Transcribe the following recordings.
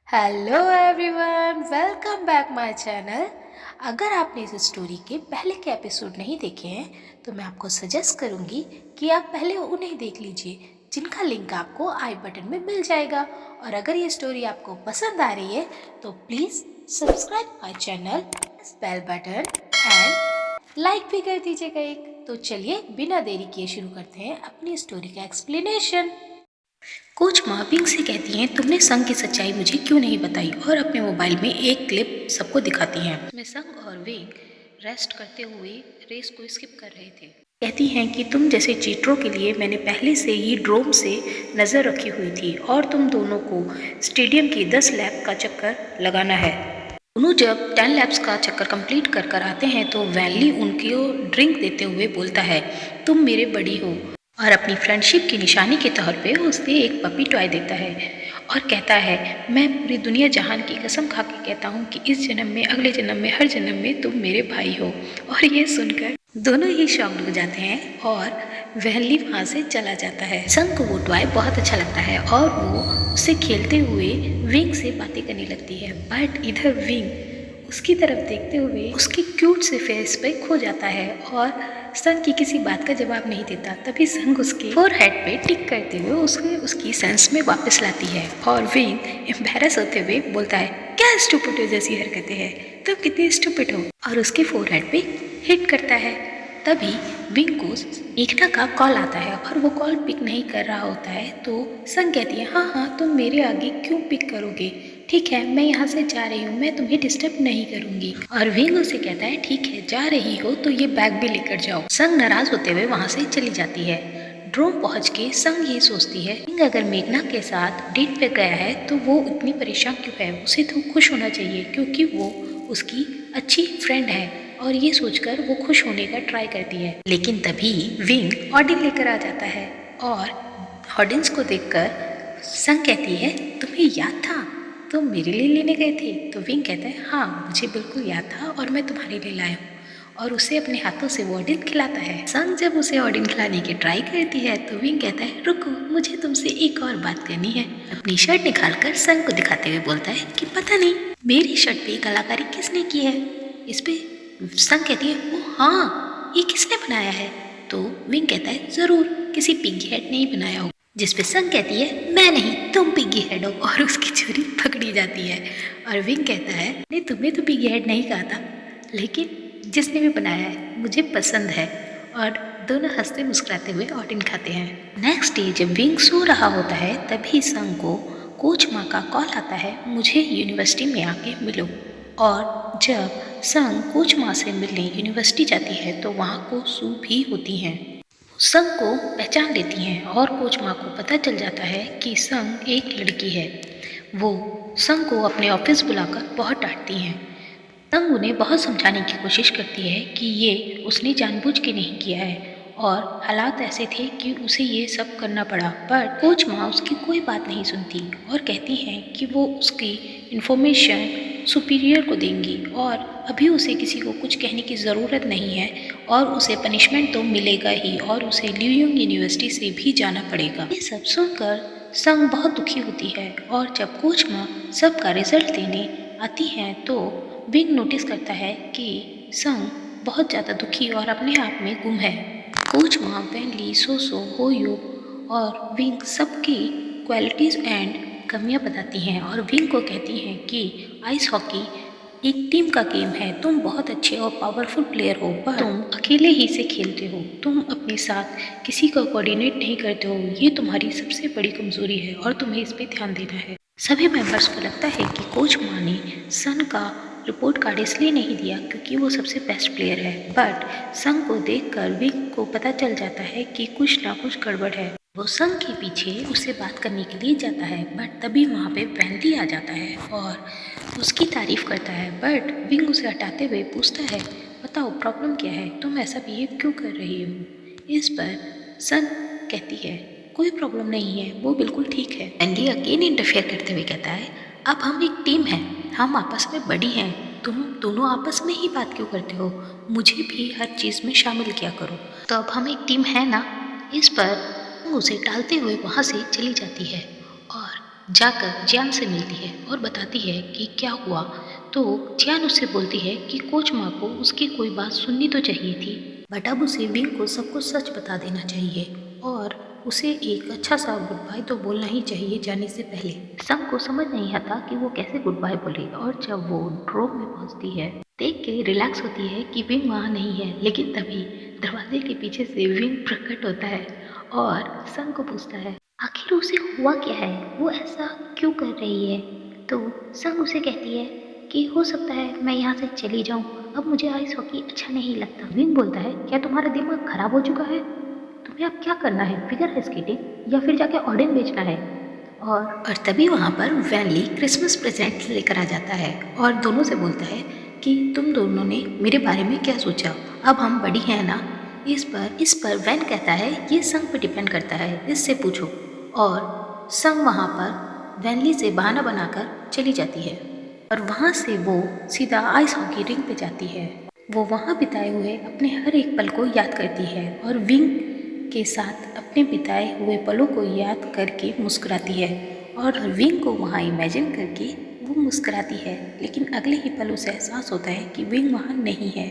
Hello everyone, welcome back my channel. अगर आपने इस स्टोरी के पहले के एपिसोड नहीं देखे हैं तो मैं आपको सजेस्ट करूंगी कि आप पहले उन्हें देख लीजिए, जिनका लिंक आपको आई बटन में मिल जाएगा। और अगर ये स्टोरी आपको पसंद आ रही है तो please subscribe my channel, bell button and like भी कर दीजिएगा एक। तो चलिए बिना देरी किए शुरू करते हैं अपनी स्टोरी का एक्सप्लेनेशन। कोच माँ विंग से कहती हैं, तुमने संग की सच्चाई मुझे क्यों नहीं बताई, और अपने मोबाइल में एक क्लिप सबको दिखाती हैं। इसमें संग और विंग रेस्ट करते हुए रेस को स्किप कर रहे थे। कहती हैं कि तुम जैसे चीटरों के लिए मैंने पहले से ही ड्रोन से नज़र रखी हुई थी और तुम दोनों को स्टेडियम की 10 लैप का चक्कर लगाना है। दोनों जब 10 लैप्स का चक्कर कंप्लीट कर कर आते हैं तो वैनली उनको ड्रिंक देते हुए बोलता है, तुम मेरे बड़ी हो, और अपनी फ्रेंडशिप की निशानी के तौर पे उसे एक पपी टॉय देता है और कहता है, मैं पूरी दुनिया जहान की कसम खा के कहता हूँ कि इस जन्म में, अगले जन्म में, हर जन्म में तुम मेरे भाई हो। और ये सुनकर दोनों ही शॉक्ड हो जाते हैं और वैनली वहाँ से चला जाता है। संग को वो टॉय बहुत अच्छा लगता है और वो उससे खेलते हुए विंग से बातें करने लगती है। बट इधर विंग उसकी तरफ देखते हुए उसकी क्यूट से फेस पे खो जाता है और संग की किसी बात का जवाब नहीं देता। तभी संग उसके फोरहेड पे टिक करते हुए उसकी सेंस में वापस लाती है और विंग एम्बैरस होते हुए बोलता है, क्या स्टूपिड जैसी हरकतें हैं, तुम कितनी स्टूपिड हो, और उसके फोरहेड पे हिट करता है। तभी विंग को मेघना का कॉल आता है और वो कॉल पिक नहीं कर रहा होता है। तो संग कहती है, हाँ तुम मेरे आगे क्यों पिक करोगे, ठीक है मैं यहाँ से जा रही हूँ, मैं तुम्हें डिस्टर्ब नहीं करूँगी। और विंग उसे कहता है, ठीक है जा रही हो तो ये बैग भी लेकर जाओ। संग नाराज होते हुए वहाँ से चली जाती है। ड्रोन पहुँच के संग ये सोचती है, विंग अगर मेघना के साथ डेट पे गया है तो वो इतनी परेशान क्यों है, उसे तो खुश होना चाहिए क्योंकि वो उसकी अच्छी फ्रेंड है। और ये सोचकर वो खुश होने का ट्राई करती है। लेकिन तभी विंग ऑडिन लेकर आ जाता है और ऑडियंस को देखकर संग कहती है, तुम्हें याद था तुम मेरे लिए लेने गए थे। तो विंग कहता है, हाँ मुझे बिल्कुल याद था और मैं तुम्हारे लिए लाया हूँ, और उसे अपने हाथों से वो ऑडिन खिलाता है। संग जब उसे ऑडिन खिलाने की ट्राई करती है तो विंग कहता है, रुको मुझे तुमसे एक और बात करनी है। अपनी शर्ट निकालकर संग को दिखाते हुए बोलता है कि पता नहीं मेरी शर्ट पे कलाकारी किसने की है। इस पे संग कहती है, ओ हाँ ये किसने बनाया है। तो विंग कहता है, जरूर किसी पिग्गी हेड ने ही बनाया हो। जिस पे संग कहती है, मैं नहीं तुम पिग्गी हेड हो, और उसकी छुरी पकड़ी जाती है। और विंग कहता है, नहीं तुमने तो पिग्गी हेड नहीं कहा था, लेकिन जिसने भी बनाया है मुझे पसंद है। और दोनों हंसते मुस्कुराते हुए ऑडिन खाते हैं। नेक्स्ट डे जब विंग सो रहा होता है तभी संग को कोच माँ का कॉल आता है, मुझे यूनिवर्सिटी में आके मिलो। और जब संग कोच माँ से मिलने यूनिवर्सिटी जाती है तो वहाँ को सू भी होती हैं। संग को पहचान लेती हैं और कोच माँ को पता चल जाता है कि संग एक लड़की है। वो संग को अपने ऑफिस बुलाकर बहुत डांटती हैं। संग उन्हें बहुत समझाने की कोशिश करती है कि ये उसने जानबूझ के नहीं किया है और हालात ऐसे थे कि उसे ये सब करना पड़ा। पर कोच माँ उसकी कोई बात नहीं सुनती और कहती हैं कि वो उसकी इन्फॉर्मेशन सुपीरियर को देंगी और अभी उसे किसी को कुछ कहने की ज़रूरत नहीं है और उसे पनिशमेंट तो मिलेगा ही और उसे ल्यूयोंग यूनिवर्सिटी से भी जाना पड़ेगा। ये सब सुनकर संग बहुत दुखी होती है और जब कोच माँ सबका रिजल्ट देने आती हैं तो विंग नोटिस करता है कि संग बहुत ज़्यादा दुखी और अपने आप में गुम है। कोच माँ वैनली, सोसो, होयो और विंग सबकी क्वालिटीज़ एंड कमियां बताती हैं और विंग को कहती हैं कि आइस हॉकी एक टीम का गेम है, तुम बहुत अच्छे और पावरफुल प्लेयर हो पर तुम अकेले ही से खेलते हो, तुम अपने साथ किसी का कोऑर्डिनेट नहीं करते हो, ये तुम्हारी सबसे बड़ी कमजोरी है और तुम्हें इस पर ध्यान देना है। सभी मेंबर्स को लगता है कि कोच माँ ने सन का रिपोर्ट कार्ड इसलिए नहीं दिया क्योंकि वो सबसे बेस्ट प्लेयर है। बट संग को देखकर विंग को पता चल जाता है कि कुछ ना कुछ गड़बड़ है। वो संग के पीछे उससे बात करने के लिए जाता है बट तभी वहाँ पे वैनली आ जाता है और उसकी तारीफ करता है। बट विंग उसे हटाते हुए पूछता है, बताओ प्रॉब्लम क्या है, तुम ऐसा बिहेव क्यों कर रही हो। इस पर संग कहती है, कोई प्रॉब्लम नहीं है, वो बिल्कुल ठीक है। वैनली अगेन इंटरफेयर करते हुए कहता है, अब हम एक टीम हैं, हम आपस में बड़ी हैं, तुम दोनों आपस में ही बात क्यों करते हो, मुझे भी हर चीज़ में शामिल किया करो। तो अब हम एक टीम है ना। इस पर उसे टालते हुए वहाँ से चली जाती है और जाकर जियान से मिलती है और बताती है कि क्या हुआ। तो जियान उससे बोलती है कि कोच माँ को उसकी कोई बात सुननी तो चाहिए थी, बट अब उसे विंग को सब कुछ सच बता देना चाहिए और उसे एक अच्छा सा गुड बाय तो बोलना ही चाहिए जाने से पहले। संग को समझ नहीं आता कि वो कैसे गुड बाय बोले, और जब वो ड्रोव में पहुंचती है देख के रिलैक्स होती है कि विंग वहाँ नहीं है, लेकिन तभी दरवाजे के पीछे से विंग प्रकट होता है और संग को पूछता है आखिर उसे हुआ क्या है, वो ऐसा क्यों कर रही है। तो संग उसे कहती है कि हो सकता है मैं यहाँ से चली जाऊँ, अब मुझे आइस हॉकी अच्छा नहीं लगता। विंग बोलता है क्या तुम्हारा दिमाग खराब हो चुका है, तुम्हें अब क्या करना है, फिगर स्केटिंग या फिर जाके ऑर्डन बेचना है। और तभी वहाँ पर वैनली क्रिसमस प्रेजेंट लेकर आ जाता है और दोनों से बोलता है कि तुम दोनों ने मेरे बारे में क्या सोचा, अब हम बड़ी हैं ना। इस पर वैन कहता है ये संग पर डिपेंड करता है, इससे पूछो। और संग वहाँ पर वैनली से बहाना बनाकर चली जाती है और वहाँ से वो सीधा आइस हॉकी रिंग पे जाती है। वो वहाँ बिताए हुए अपने हर एक पल को याद करती है और विंग के साथ अपने बिताए हुए पलों को याद करके मुस्कुराती है और विंग को वहाँ इमेजिन करके वो मुस्कुराती है। लेकिन अगले ही पल उसे एहसास होता है कि विंग वहाँ नहीं है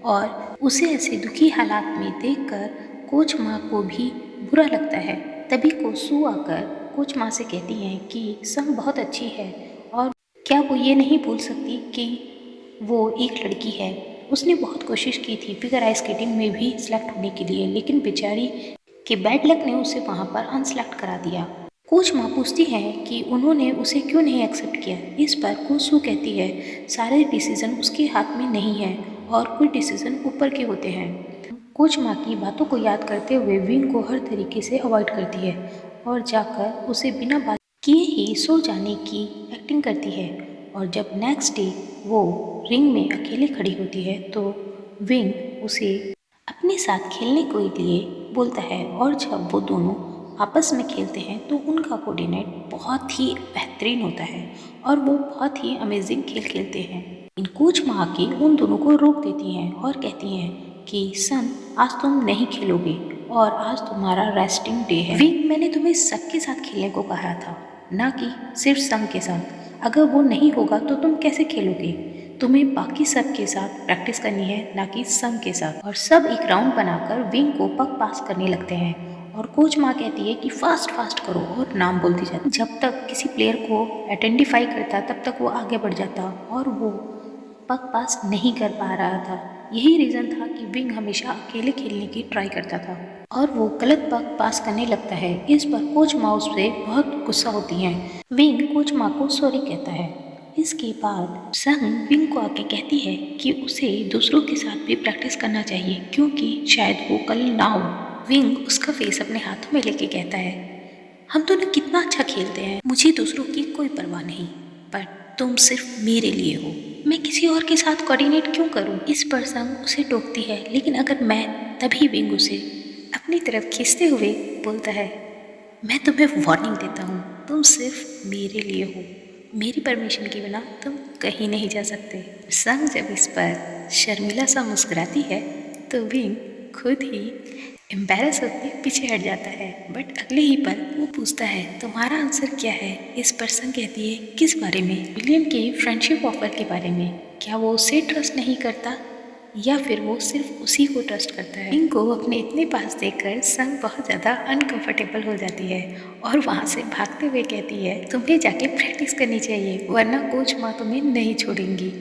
और उसे ऐसे दुखी हालात में देखकर कोच माँ को भी बुरा लगता है। तभी कोसू आकर कोच माँ से कहती हैं कि संग बहुत अच्छी है और क्या वो ये नहीं भूल सकती कि वो एक लड़की है, उसने बहुत कोशिश की थी फिगर आइस स्केटिंग में भी सिलेक्ट होने के लिए, लेकिन बेचारी के बैड लक ने उसे वहाँ पर अनसेलेक्ट करा दिया। कोच माँ पूछती है कि उन्होंने उसे क्यों नहीं एक्सेप्ट किया। इस पर कोसू कहती है सारे डिसीजन उसके हाथ में नहीं है और कुछ डिसीजन ऊपर के होते हैं। कोच माँ की बातों को याद करते हुए विंग को हर तरीके से अवॉइड करती है और जाकर उसे बिना बात किए ही सो जाने की एक्टिंग करती है। और जब नेक्स्ट डे वो रिंग में अकेले खड़ी होती है तो विंग उसे अपने साथ खेलने के लिए बोलता है और जब वो दोनों आपस में खेलते हैं तो उनका कोऑर्डिनेट बहुत ही बेहतरीन होता है और वो बहुत ही अमेजिंग खेल खेलते हैं। इन कोच माँ के उन दोनों को रोक देती हैं और कहती हैं कि सन आज तुम नहीं खेलोगे और आज तुम्हारा रेस्टिंग डे है। विंग मैंने तुम्हें सबके साथ खेलने को कहा था, ना कि सिर्फ सन के साथ। अगर वो नहीं होगा तो तुम कैसे खेलोगे, तुम्हें बाकी सब के साथ प्रैक्टिस करनी है ना कि सन के साथ। और सब एक राउंड बनाकर विंग को पग पास करने लगते हैं और कोच माँ कहती है कि फास्ट फास्ट करो और नाम बोलती जाती। जब तक किसी प्लेयर को आइडेंटिफाई करता तब तक वो आगे बढ़ जाता और वो पग पास नहीं कर पा रहा था। यही रीज़न था कि विंग हमेशा अकेले खेलने की ट्राई करता था और वो गलत पग पास करने लगता है। इस पर कोच माँ उससे बहुत गुस्सा होती हैं। विंग कोच माँ को सॉरी कहता है। इसके बाद संग विंग को आके कहती है कि उसे दूसरों के साथ भी प्रैक्टिस करना चाहिए क्योंकि शायद वो कल ना हो। विंग उसका फेस अपने हाथों में लेके कहता है हम दोनों कितना अच्छा खेलते हैं, मुझे दूसरों की कोई परवाह नहीं, पर तुम सिर्फ मेरे लिए हो, मैं किसी और के साथ कोऑर्डिनेट क्यों करूं। इस पर संग उसे टोकती है, लेकिन अगर मैं तभी विंग उसे अपनी तरफ खींचते हुए बोलता है मैं तुम्हें वार्निंग देता हूँ, तुम सिर्फ मेरे लिए हो, मेरी परमिशन के बिना तुम कहीं नहीं जा सकते। संग जब इस पर शर्मिला सा मुस्कुराती है तो विंग खुद ही एम्बेरस होकर पीछे हट जाता है। बट अगले ही पल वो पूछता है तुम्हारा आंसर क्या है। इस पर संग कहती है किस बारे में। विलियम के फ्रेंडशिप ऑफर के बारे में। क्या वो उसे ट्रस्ट नहीं करता या फिर वो सिर्फ उसी को ट्रस्ट करता है। विंग को अपने इतने पास देखकर संग बहुत ज़्यादा अनकंफर्टेबल हो जाती है और वहाँ से भागते हुए कहती है तुम्हें जाके प्रैक्टिस करनी चाहिए वरना कोच माँ तुम्हें नहीं छोड़ेंगी।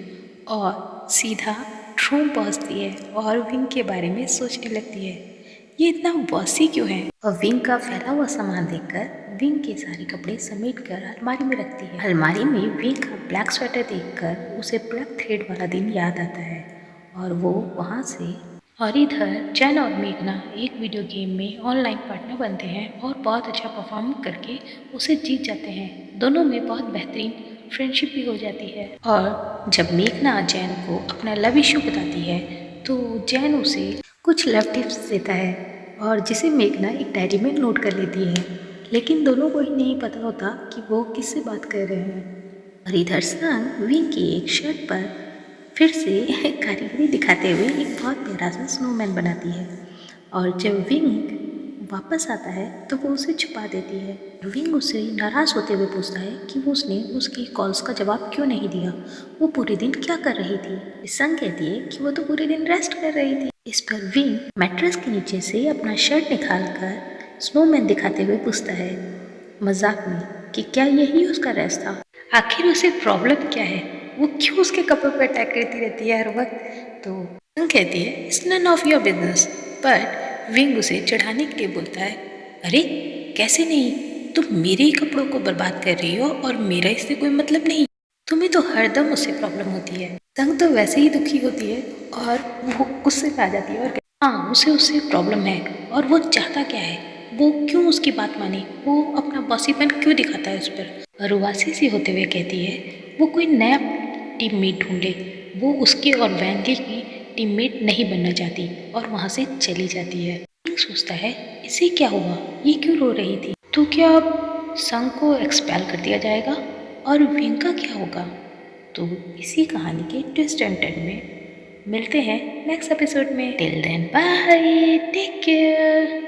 और सीधा रूम पहुँचती है और विंग के बारे में सोचने लगती है ये इतना बॉसी क्यों है। और विंग का फैला हुआ सामान देखकर विंग के सारे कपड़े समेट कर अलमारी में रखती है। अलमारी में विंग का ब्लैक स्वेटर देखकर उसे ब्लैक थ्रेड वाला दिन याद आता है और वो वहाँ से। और इधर जैन और मेघना एक वीडियो गेम में ऑनलाइन पार्टनर बनते हैं और बहुत अच्छा परफॉर्म करके उसे जीत जाते हैं। दोनों में बहुत बेहतरीन फ्रेंडशिप भी हो जाती है। और जब मेघना जैन को अपना लव इशू बताती है तो जैन उसे कुछ लव टिप्स देता है और जिसे मेघना एक डायरी में नोट कर लेती है, लेकिन दोनों को ही नहीं पता होता कि वो किससे बात कर रहे हैं। और इधर संग विंग की एक शर्ट पर फिर से कारीगरी दिखाते हुए एक बहुत प्यारा सा स्नोमैन बनाती है। और जब विंग वापस आता है तो वो उसे छुपा देती है। विंग उससे नाराज होते हुए पूछता है कि वो उसने उसकी कॉल्स का जवाब क्यों नहीं दिया, वो पूरे दिन क्या कर रही थी। संग कहती है कि वो तो पूरे दिन रेस्ट कर रही थी। इस पर विंग मैट्रेस के नीचे से अपना शर्ट निकालकर स्नोमैन दिखाते हुए पूछता है मजाक में कि क्या यही उसका रेस्ट था। आखिर उसे प्रॉब्लम क्या है, वो क्यों उसके कपड़ों पर अटैक करती रहती है हर वक्त। तो संग कहती है it's none of your business, but विंग उसे चढ़ाने के लिए बोलता है अरे कैसे नहीं, तुम मेरे ही कपड़ों को बर्बाद कर रही हो और मेरा इससे कोई मतलब नहीं, तुम्हें तो हरदम उससे प्रॉब्लम होती है। संग तो वैसे ही दुखी होती है और वो गुस्से में आ जाती है और हाँ उसे उससे प्रॉब्लम है और वो चाहता क्या है, वो क्यों उसकी बात माने, वो अपना बॉसीपन क्यों दिखाता है उस पर। और उदासी सी होते हुए कहती है वो कोई नया टीममेट ढूंढे, वो उसके और वैंगी की टीममेट नहीं बनना चाहती और वहाँ से चली जाती है। विंग सोचता है इसे क्या हुआ, ये क्यों रो रही थी, तो क्या अब संग को एक्सपेल कर दिया जाएगा और विंग का क्या होगा। तो इसी कहानी के ट्विस्ट एंड टर्न में मिलते हैं नेक्स्ट एपिसोड में। Till then bye, take care.